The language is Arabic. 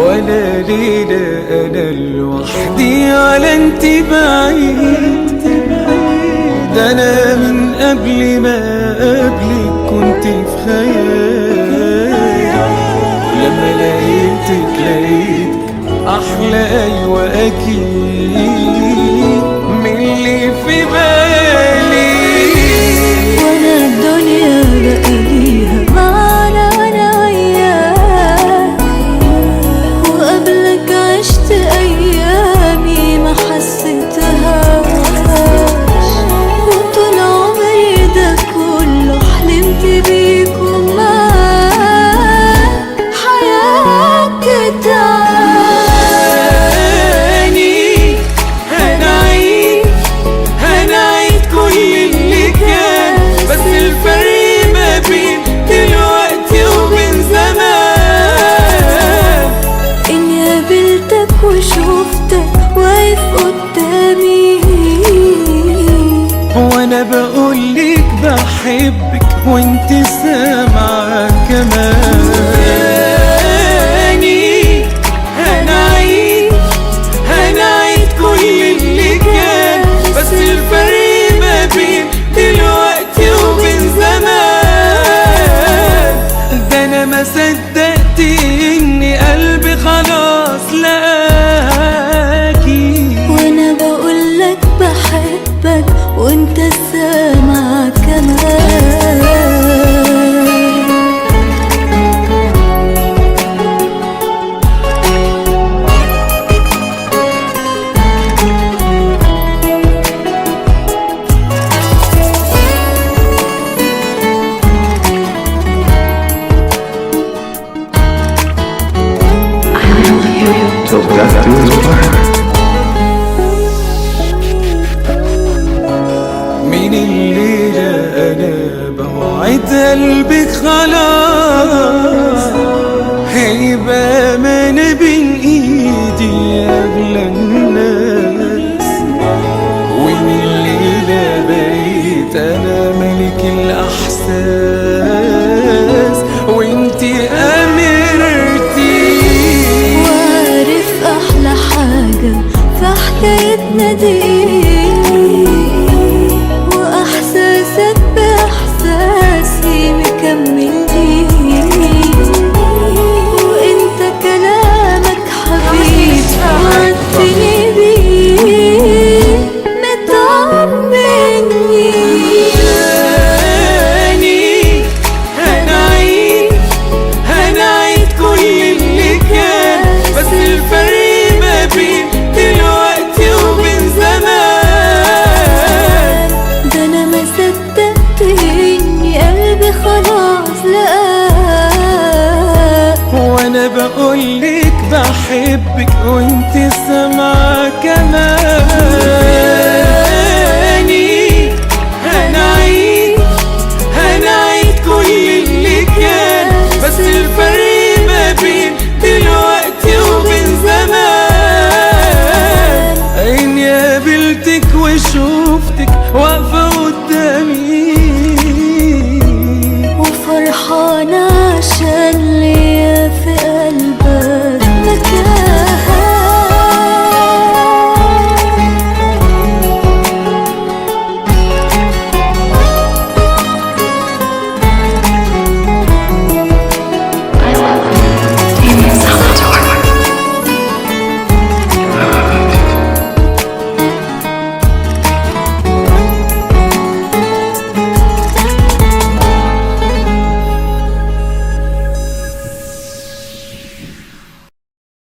ولا ليلة أنا لوحدي على انت بعيد. ده أنا من قبل ما قبلك كنت في خيال، ولما لقيتك أحلى أيوة أكيد من اللي في بالي. وانا الدنيا بقى ليها معنى وانا وياك، وقبلك عشت ايامي ما حسيتهاش، وطول عمري ده كله حلمت بيك ومعاك حياتي تاني هنعيد كل اللي كان، بس الفرق ما بين دلوقتي وبين زمان اني قابلتك وشوفتك واقف قدامي، وانا بقولك بحبك وانت سامعة كمان. هنعيد كل اللي كان، بس الفرق ما بين دلوقتي وبين زمان. ده انا ما صدقت اني قلبي خلاص لقاكي، وانا بقولك بحبك وانت سامع كمان. من الليلة أنا بوعد قلبك خلاص هيبقى أمانة بين إيدي قبل الناس، ومن الليلة بقيت أنا ملك الأحساس وإنتي أميرتي. وعارف أحلى حاجة في حكايتنا دي، وإحساسك بإحساسي مكملني، وإنت كلامك حبيبي وعدتني بيه مطمني. هنعيد كل اللي كان، بس الفرق ما بين دلوقتي وبين زمان. ده انا ما صدقت اني قلبي خلاص لقاك، وانا بقولك بحبك وانت سامعة كمان.